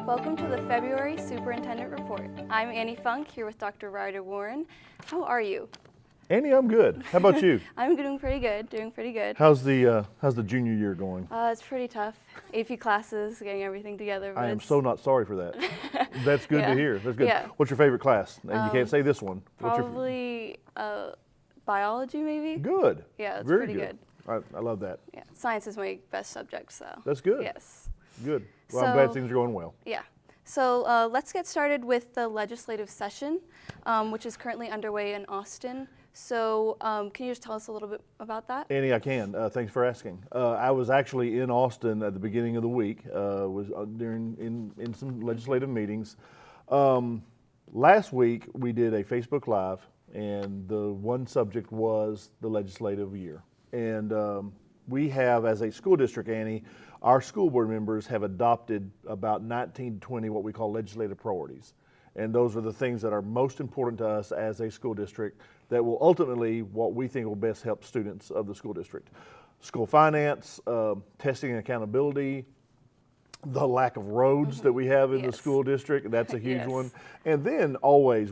Welcome to the February Superintendent Report. I'm Annie Funk, here with Dr. Ryder Warren. How are you? Annie, I'm good. How about you? I'm doing pretty good. How's the junior year going? It's pretty tough. AP classes, getting everything together. But I am so not sorry for that. That's good to hear. That's good. Yeah. What's your favorite class? And you can't say this one. Probably biology, maybe? Good. Yeah, it's Very pretty good. I love that. Yeah, science is my best subject, so. That's good. Yes. Good. Well, I'm glad things are going well. Yeah. So let's get started with the legislative session, which is currently underway in Austin. So can you just tell us a little bit about that? Annie, I can. Thanks for asking. I was actually in Austin at the beginning of the week. Was in some legislative meetings. Last week we did a Facebook Live, and the one subject was the legislative year. And we have, as a school district, Annie, our school board members have adopted about 19 to 20 what we call legislative priorities. And those are the things that are most important to us as a school district that will ultimately, what we think will best help students of the school district. School finance, testing and accountability, the lack of roads that we have in the school district, that's a huge one. And then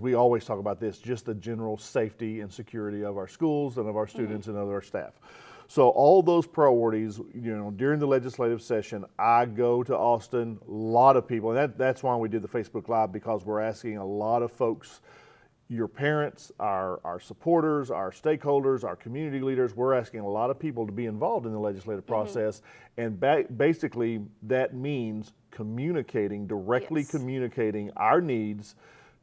we always talk about this, just the general safety and security of our schools and of our students and of our staff. So all those priorities, during the legislative session, I go to Austin, a lot of people, and that's why we did the Facebook Live, because we're asking a lot of folks, your parents, our supporters, our stakeholders, our community leaders, we're asking a lot of people to be involved in the legislative process. And basically that means directly communicating our needs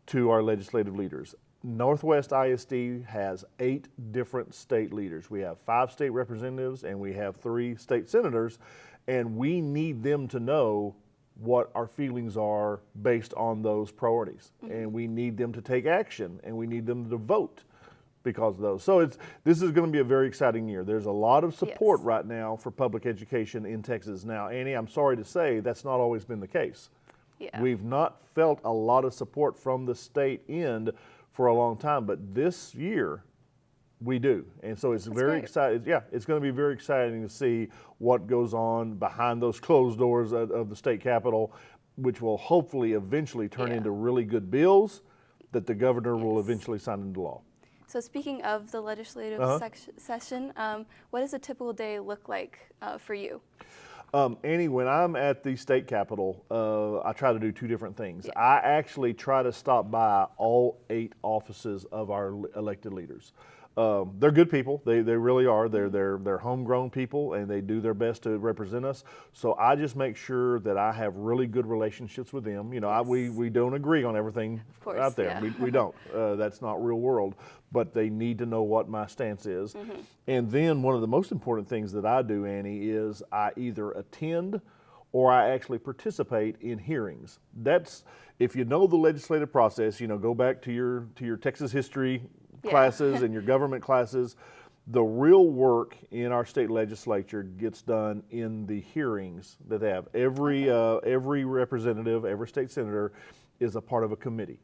to our legislative leaders. Northwest ISD has 8 different state leaders. We have 5 state representatives and we have 3 state senators, and we need them to know what our feelings are based on those priorities. And we need them to take action, and we need them to vote because of those. So this is going to be a very exciting year. There's a lot of support right now for public education in Texas. Now, Annie, I'm sorry to say that's not always been the case. We've not felt a lot of support from the state end for a long time, but this year we do. And so it's very exciting. Yeah, it's going to be very exciting to see what goes on behind those closed doors of the state capitol, which will hopefully eventually turn into really good bills that the governor will eventually sign into law. So speaking of the legislative session, what does a typical day look like for you? Annie, when I'm at the state capitol, I try to do 2 different things. I actually try to stop by all 8 offices of our elected leaders. They're good people. They really are. They're homegrown people, and they do their best to represent us. So I just make sure that I have really good relationships with them. We don't agree on everything out there. We don't. That's not real world. But they need to know what my stance is. And then one of the most important things that I do, Annie, is I either attend or I actually participate in hearings. That's, if you know the legislative process, go back to your Texas history classes and your government classes. The real work in our state legislature gets done in the hearings that they have. Every representative, every state senator is a part of a committee.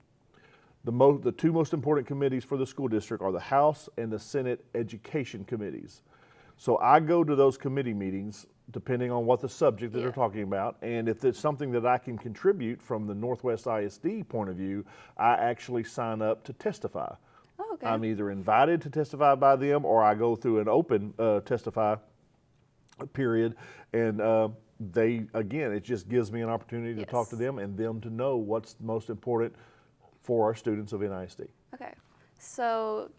The 2 most important committees for the school district are the House and the Senate Education Committees. So I go to those committee meetings depending on what the subject that they're talking about, and if it's something that I can contribute from the Northwest ISD point of view, I actually sign up to testify. I'm either invited to testify by them, or I go through an open testify period, and it just gives me an opportunity to talk to them and them to know what's most important for our students of NISD. Okay, so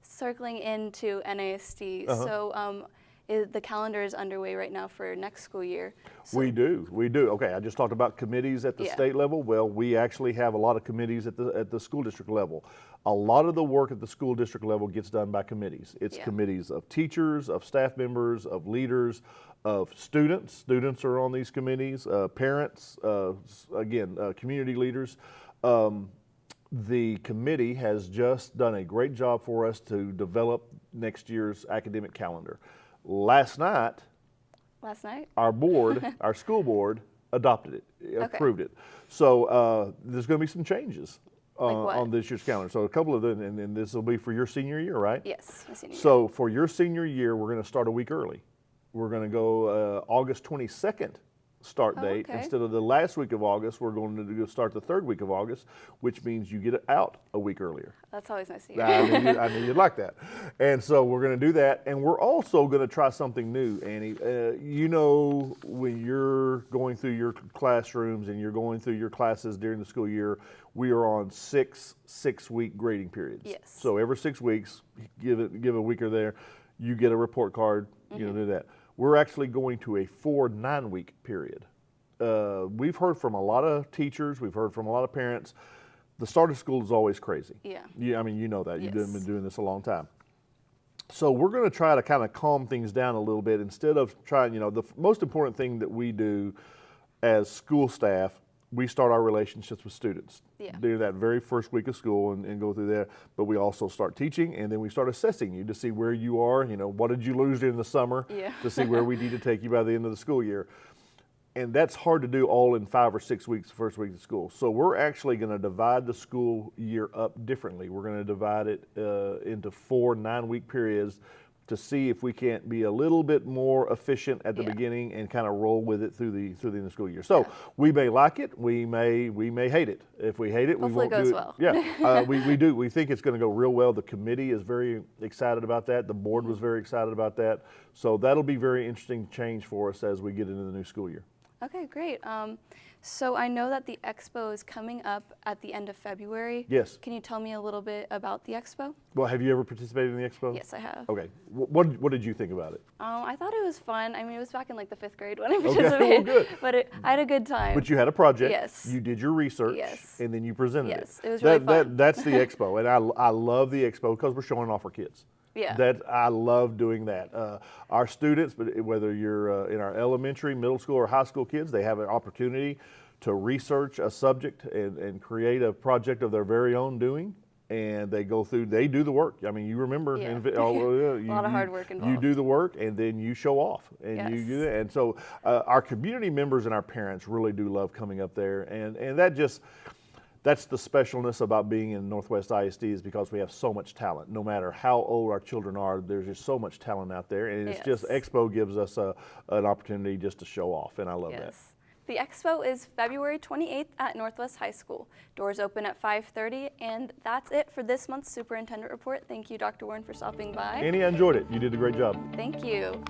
circling into NISD, so the calendar is underway right now for next school year. So we do. Okay, I just talked about committees at the state level. Well, we actually have a lot of committees at the school district level. A lot of the work at the school district level gets done by committees. It's committees of teachers, of staff members, of leaders, of students. Students are on these committees, parents, community leaders. The committee has just done a great job for us to develop next year's academic calendar. Last night, our board, our school board, adopted it, approved it. So there's going to be some changes on this year's calendar. So a couple of them, and this will be for your senior year, right? Yes, my senior year. So for your senior year, we're going to start a week early. We're going to go August 22nd start Oh, date. okay. Instead of the last week of August, we're going to start the third week of August, which means you get it out a week earlier. That's always nice to hear. I knew you'd like that. And so we're going to do that. And we're also going to try something new, Annie. You know, when you're going through your classrooms and you're going through your classes during the school year, we are on six-week grading periods. Yes. So every 6 weeks, give a week or there, you get a report card, do that. We're actually going to a 4 9-week period. We've heard from a lot of teachers, we've heard from a lot of parents. The start of school is always crazy. Yeah. I mean, you know that. Yes. You've been doing this a long time. So we're going to try to kind of calm things down a little bit instead of trying, the most important thing that we do as school staff, we start our relationships with students. Yeah. Do that very first week of school and go through there. But we also start teaching, and then we start assessing you to see where you are. What did you lose during the summer? Yeah. To see where we need to take you by the end of the school year. And that's hard to do all in 5 or 6 weeks, the first week of school. So we're actually going to divide the school year up differently. We're going to divide it into 4 9-week periods to see if we can't be a little bit more efficient at the beginning and kind of roll with it through the end of the school year. So we may like it, we may hate it. If we hate it, Hopefully we won't it goes do it. well. Yeah, we do. We think it's going to go real well. The committee is very excited about that. The board was very excited about that. So that'll be very interesting change for us as we get into the new school year. Okay, great. So I know that the expo is coming up at the end of February. Yes. Can you tell me a little bit about the expo? Well, have you ever participated in the expo? Yes, I have. Okay. What did you think about it? I thought it was fun. I mean, it was back in like the 5th grade when I Okay, participated. well, good. But I had a good time. But you had a project. Yes. You did your research. Yes. And then you presented it. Yes, it was really fun. That's the expo, and I love the expo because we're showing off our kids. Yeah. I love doing that. Our students, but whether you're in our elementary, middle school, or high school kids, they have an opportunity to research a subject and create a project of their very own doing. And they do the work. I mean, you remember. Yeah. A lot of hard work involved. You do the work, and then you show off, and you do that. And so our community members and our parents really do love coming up there. And that's the specialness about being in Northwest ISD, is because we have so much talent. No matter how old our children are, there's just so much talent out there. And it's just, Expo gives us an opportunity just to show off, and I love that. The expo is February 28th at Northwest High School. Doors open at 5:30, and that's it for this month's Superintendent Report. Thank you, Dr. Warren, for stopping by. Annie, I enjoyed it. You did a great job. Thank you.